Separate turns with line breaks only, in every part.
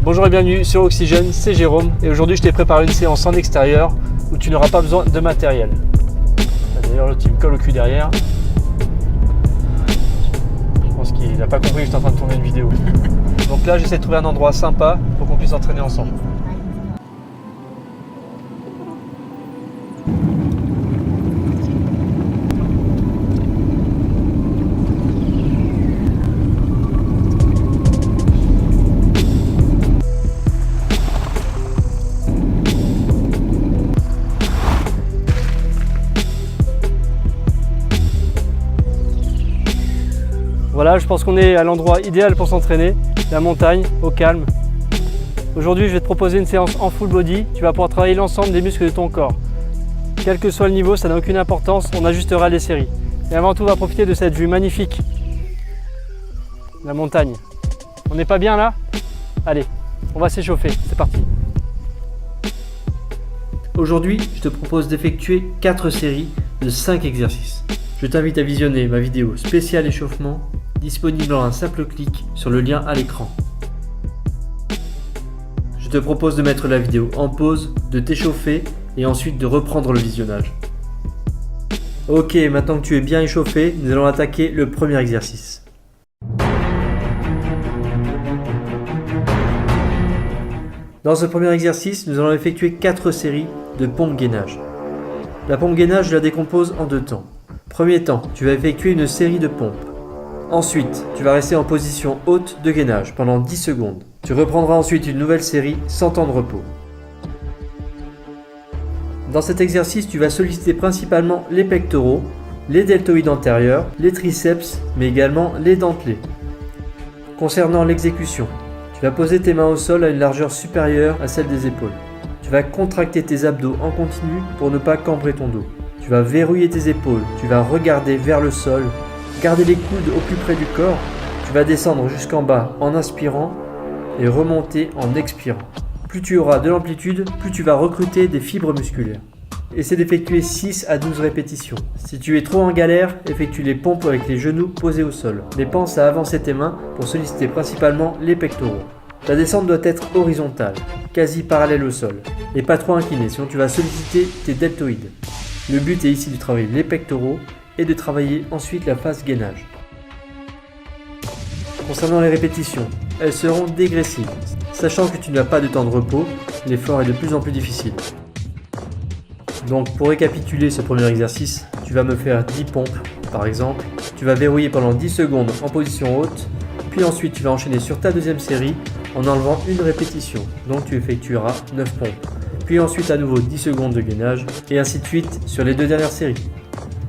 Bonjour et bienvenue sur Oxygène, c'est Jérôme et aujourd'hui je t'ai préparé une séance en extérieur où tu n'auras pas besoin de matériel. D'ailleurs l'autre il me colle au cul derrière. Je pense qu'il n'a pas compris que j'étais en train de tourner une vidéo. Donc là j'essaie de trouver un endroit sympa pour qu'on puisse s'entraîner ensemble. Voilà, je pense qu'on est à l'endroit idéal pour s'entraîner, la montagne, au calme. Aujourd'hui, je vais te proposer une séance en full body. Tu vas pouvoir travailler l'ensemble des muscles de ton corps. Quel que soit le niveau, ça n'a aucune importance, on ajustera les séries. Et avant tout, on va profiter de cette vue magnifique. La montagne. On n'est pas bien là? Allez, on va s'échauffer, c'est parti. Aujourd'hui, je te propose d'effectuer 4 séries de 5 exercices. Je t'invite à visionner ma vidéo spéciale échauffement, disponible en un simple clic sur le lien à l'écran. Je te propose de mettre la vidéo en pause, de t'échauffer et ensuite de reprendre le visionnage. Ok, maintenant que tu es bien échauffé, nous allons attaquer le premier exercice. Dans ce premier exercice, nous allons effectuer 4 séries de pompes gainage. La pompe gainage, je la décompose en 2 temps. Premier temps, tu vas effectuer une série de pompes. Ensuite, tu vas rester en position haute de gainage pendant 10 secondes. Tu reprendras ensuite une nouvelle série sans temps de repos. Dans cet exercice, tu vas solliciter principalement les pectoraux, les deltoïdes antérieurs, les triceps, mais également les dentelés. Concernant l'exécution, tu vas poser tes mains au sol à une largeur supérieure à celle des épaules. Tu vas contracter tes abdos en continu pour ne pas cambrer ton dos. Tu vas verrouiller tes épaules, tu vas regarder vers le sol, garder les coudes au plus près du corps, tu vas descendre jusqu'en bas en inspirant et remonter en expirant. Plus tu auras de l'amplitude, plus tu vas recruter des fibres musculaires. Essaie d'effectuer 6 à 12 répétitions. Si tu es trop en galère, effectue les pompes avec les genoux posés au sol. Mais pense à avancer tes mains pour solliciter principalement les pectoraux. Ta descente doit être horizontale, quasi parallèle au sol, et pas trop inclinée, sinon tu vas solliciter tes deltoïdes. Le but est ici de travailler les pectoraux et de travailler ensuite la phase gainage. Concernant les répétitions, elles seront dégressives. Sachant que tu n'as pas de temps de repos, l'effort est de plus en plus difficile. Donc pour récapituler ce premier exercice, tu vas me faire 10 pompes par exemple. Tu vas verrouiller pendant 10 secondes en position haute, puis ensuite tu vas enchaîner sur ta deuxième série en enlevant une répétition. Donc tu effectueras 9 pompes. Puis ensuite à nouveau 10 secondes de gainage et ainsi de suite sur les 2 dernières séries.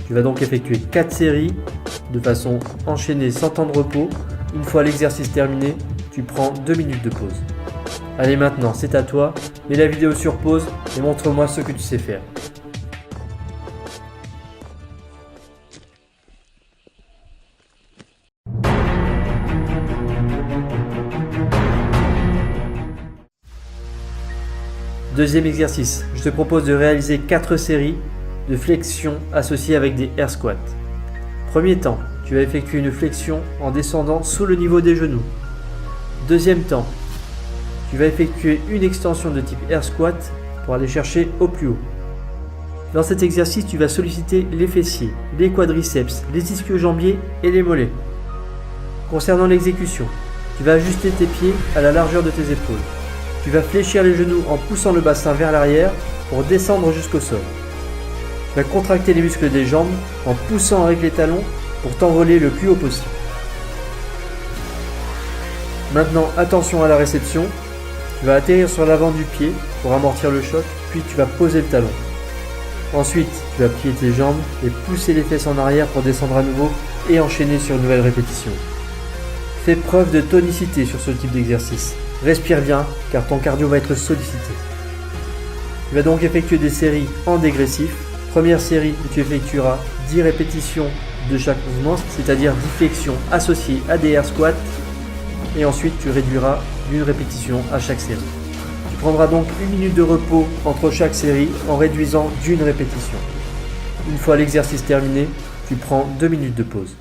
Tu vas donc effectuer 4 séries de façon enchaînée sans temps de repos. Une fois l'exercice terminé, tu prends 2 minutes de pause. Allez maintenant, c'est à toi, mets la vidéo sur pause et montre-moi ce que tu sais faire. Deuxième exercice, je te propose de réaliser 4 séries de flexions associées avec des air squats. Premier temps, tu vas effectuer une flexion en descendant sous le niveau des genoux. Deuxième temps, tu vas effectuer une extension de type air squat pour aller chercher au plus haut. Dans cet exercice, tu vas solliciter les fessiers, les quadriceps, les ischio-jambiers et les mollets. Concernant l'exécution, tu vas ajuster tes pieds à la largeur de tes épaules. Tu vas fléchir les genoux en poussant le bassin vers l'arrière pour descendre jusqu'au sol. Tu vas contracter les muscles des jambes en poussant avec les talons pour t'envoler le plus haut possible. Maintenant, attention à la réception. Tu vas atterrir sur l'avant du pied pour amortir le choc, puis tu vas poser le talon. Ensuite, tu vas plier tes jambes et pousser les fesses en arrière pour descendre à nouveau et enchaîner sur une nouvelle répétition. Fais preuve de tonicité sur ce type d'exercice. Respire bien car ton cardio va être sollicité. Tu vas donc effectuer des séries en dégressif. Première série où tu effectueras 10 répétitions de chaque mouvement, c'est-à-dire 10 flexions associées à des air squats, et ensuite tu réduiras d'une répétition à chaque série. Tu prendras donc 1 minute de repos entre chaque série en réduisant d'une répétition. Une fois l'exercice terminé, tu prends 2 minutes de pause.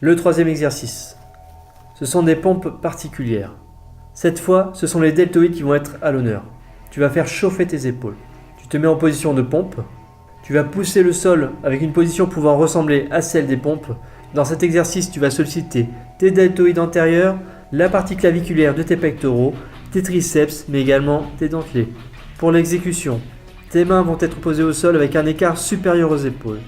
Le troisième exercice, ce sont des pompes particulières. Cette fois, ce sont les deltoïdes qui vont être à l'honneur. Tu vas faire chauffer tes épaules. Tu te mets en position de pompe. Tu vas pousser le sol avec une position pouvant ressembler à celle des pompes. Dans cet exercice, tu vas solliciter tes deltoïdes antérieurs, la partie claviculaire de tes pectoraux, tes triceps, mais également tes dentelés. Pour l'exécution, tes mains vont être posées au sol avec un écart supérieur aux épaules.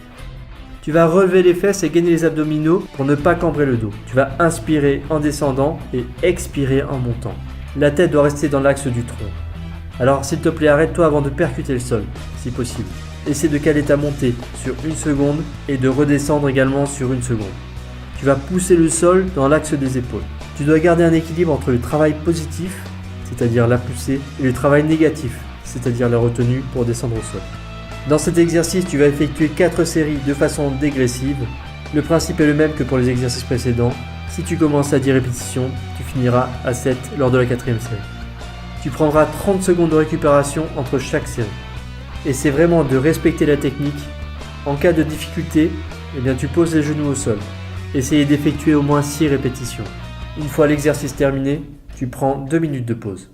Tu vas relever les fesses et gainer les abdominaux pour ne pas cambrer le dos. Tu vas inspirer en descendant et expirer en montant. La tête doit rester dans l'axe du tronc. Alors s'il te plaît, arrête-toi avant de percuter le sol, si possible. Essaie de caler ta montée sur 1 seconde et de redescendre également sur 1 seconde. Tu vas pousser le sol dans l'axe des épaules. Tu dois garder un équilibre entre le travail positif, c'est-à-dire la poussée, et le travail négatif, c'est-à-dire la retenue pour descendre au sol. Dans cet exercice, tu vas effectuer 4 séries de façon dégressive. Le principe est le même que pour les exercices précédents. Si tu commences à 10 répétitions, tu finiras à 7 lors de la 4e série. Tu prendras 30 secondes de récupération entre chaque série. Et c'est vraiment de respecter la technique. En cas de difficulté, tu poses les genoux au sol. Essayez d'effectuer au moins 6 répétitions. Une fois l'exercice terminé, tu prends 2 minutes de pause.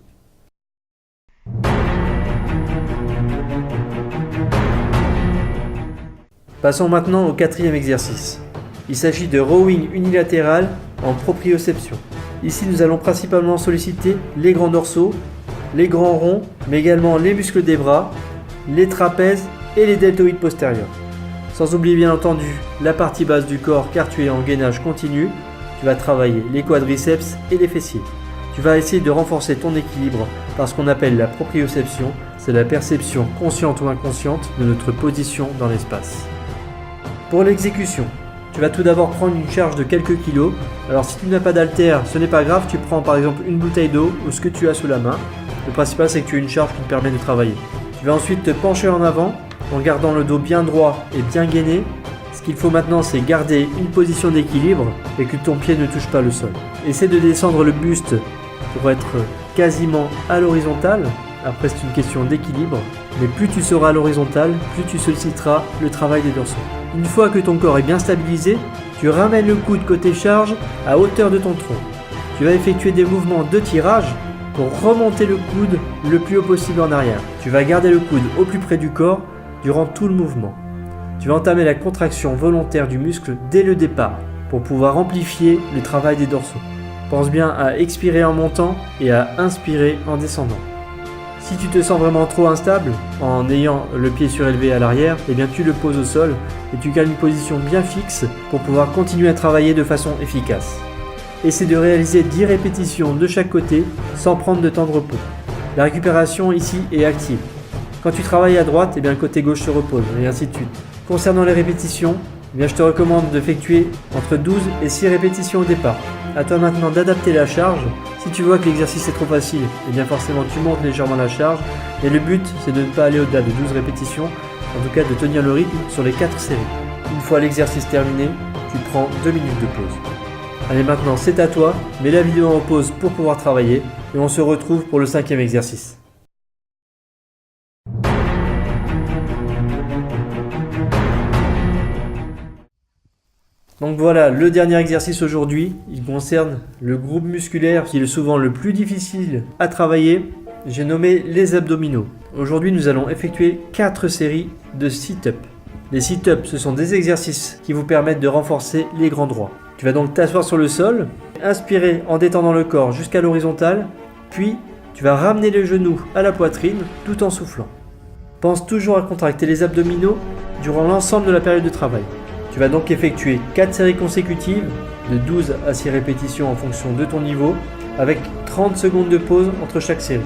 Passons maintenant au 4e exercice. Il s'agit de rowing unilatéral en proprioception. Ici, nous allons principalement solliciter les grands dorsaux, les grands ronds, mais également les muscles des bras, les trapèzes et les deltoïdes postérieurs. Sans oublier bien entendu la partie basse du corps car tu es en gainage continu. Tu vas travailler les quadriceps et les fessiers. Tu vas essayer de renforcer ton équilibre par ce qu'on appelle la proprioception. C'est la perception consciente ou inconsciente de notre position dans l'espace. Pour l'exécution, tu vas tout d'abord prendre une charge de quelques kilos. Alors si tu n'as pas d'haltère, ce n'est pas grave, tu prends par exemple une bouteille d'eau ou ce que tu as sous la main. Le principal c'est que tu as une charge qui te permet de travailler. Tu vas ensuite te pencher en avant en gardant le dos bien droit et bien gainé. Ce qu'il faut maintenant c'est garder une position d'équilibre et que ton pied ne touche pas le sol. Essaie de descendre le buste pour être quasiment à l'horizontale. Après c'est une question d'équilibre. Mais plus tu seras à l'horizontale, plus tu solliciteras le travail des dorsaux. Une fois que ton corps est bien stabilisé, tu ramènes le coude côté charge à hauteur de ton tronc. Tu vas effectuer des mouvements de tirage pour remonter le coude le plus haut possible en arrière. Tu vas garder le coude au plus près du corps durant tout le mouvement. Tu vas entamer la contraction volontaire du muscle dès le départ pour pouvoir amplifier le travail des dorsaux. Pense bien à expirer en montant et à inspirer en descendant. Si tu te sens vraiment trop instable, en ayant le pied surélevé à l'arrière, tu le poses au sol et tu gardes une position bien fixe pour pouvoir continuer à travailler de façon efficace. Essaie de réaliser 10 répétitions de chaque côté sans prendre de temps de repos. La récupération ici est active. Quand tu travailles à droite, le côté gauche se repose et ainsi de suite. Concernant les répétitions, je te recommande d'effectuer entre 12 et 6 répétitions au départ. A toi maintenant d'adapter la charge. Si tu vois que l'exercice est trop facile, forcément tu montes légèrement la charge. Et le but c'est de ne pas aller au-delà de 12 répétitions, en tout cas de tenir le rythme sur les 4 séries. Une fois l'exercice terminé, tu prends 2 minutes de pause. Allez maintenant c'est à toi, mets la vidéo en pause pour pouvoir travailler et on se retrouve pour le 5e exercice. Donc voilà, le dernier exercice aujourd'hui, il concerne le groupe musculaire qui est souvent le plus difficile à travailler. J'ai nommé les abdominaux. Aujourd'hui, nous allons effectuer 4 séries de sit-up. Les sit-up, ce sont des exercices qui vous permettent de renforcer les grands droits. Tu vas donc t'asseoir sur le sol, inspirer en détendant le corps jusqu'à l'horizontale, puis tu vas ramener les genoux à la poitrine tout en soufflant. Pense toujours à contracter les abdominaux durant l'ensemble de la période de travail. Tu vas donc effectuer 4 séries consécutives de 12 à 6 répétitions en fonction de ton niveau avec 30 secondes de pause entre chaque série.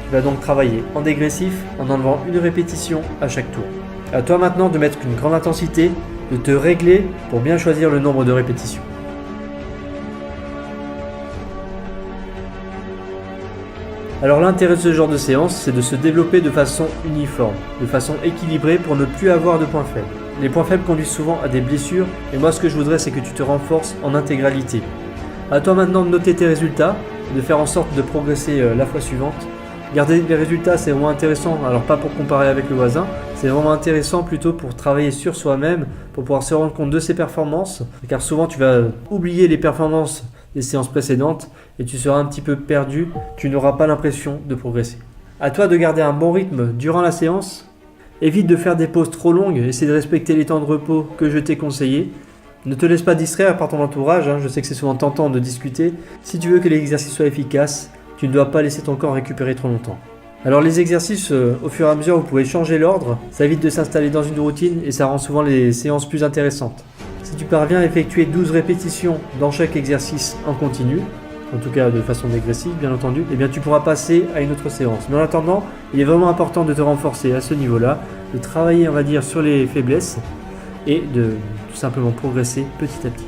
Tu vas donc travailler en dégressif en enlevant une répétition à chaque tour. À toi maintenant de mettre une grande intensité, de te régler pour bien choisir le nombre de répétitions. Alors l'intérêt de ce genre de séance, c'est de se développer de façon uniforme, de façon équilibrée pour ne plus avoir de points faibles. Les points faibles conduisent souvent à des blessures et moi ce que je voudrais c'est que tu te renforces en intégralité. À toi maintenant de noter tes résultats, de faire en sorte de progresser la fois suivante. Garder les résultats c'est vraiment intéressant, alors pas pour comparer avec le voisin, c'est vraiment intéressant plutôt pour travailler sur soi-même, pour pouvoir se rendre compte de ses performances, car souvent tu vas oublier les performances des séances précédentes et tu seras un petit peu perdu, tu n'auras pas l'impression de progresser. À toi de garder un bon rythme durant la séance, évite de faire des pauses trop longues, essaie de respecter les temps de repos que je t'ai conseillés. Ne te laisse pas distraire par ton entourage, je sais que c'est souvent tentant de discuter. Si tu veux que l'exercice soit efficace, tu ne dois pas laisser ton corps récupérer trop longtemps. Alors les exercices, au fur et à mesure, vous pouvez changer l'ordre, ça évite de s'installer dans une routine et ça rend souvent les séances plus intéressantes. Si tu parviens à effectuer 12 répétitions dans chaque exercice en continu, en tout cas de façon dégressive bien entendu, eh bien tu pourras passer à une autre séance. Mais en attendant, il est vraiment important de te renforcer à ce niveau-là, de travailler on va dire sur les faiblesses et de tout simplement progresser petit à petit.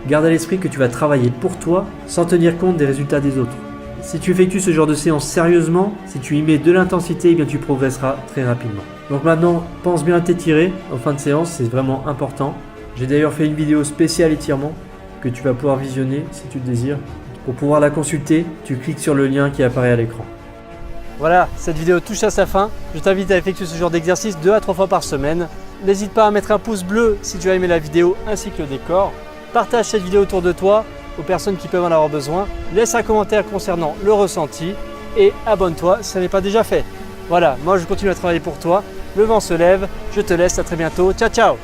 Garde à l'esprit que tu vas travailler pour toi sans tenir compte des résultats des autres. Si tu effectues ce genre de séance sérieusement, si tu y mets de l'intensité, eh bien tu progresseras très rapidement. Donc maintenant, pense bien à t'étirer en fin de séance, c'est vraiment important. J'ai d'ailleurs fait une vidéo spéciale étirement que tu vas pouvoir visionner si tu le désires. Pour pouvoir la consulter, tu cliques sur le lien qui apparaît à l'écran. Voilà, cette vidéo touche à sa fin. Je t'invite à effectuer ce genre d'exercice 2 à 3 fois par semaine. N'hésite pas à mettre un pouce bleu si tu as aimé la vidéo ainsi que le décor. Partage cette vidéo autour de toi aux personnes qui peuvent en avoir besoin. Laisse un commentaire concernant le ressenti et abonne-toi si ce n'est pas déjà fait. Voilà, moi je continue à travailler pour toi. Le vent se lève, je te laisse, à très bientôt. Ciao ciao.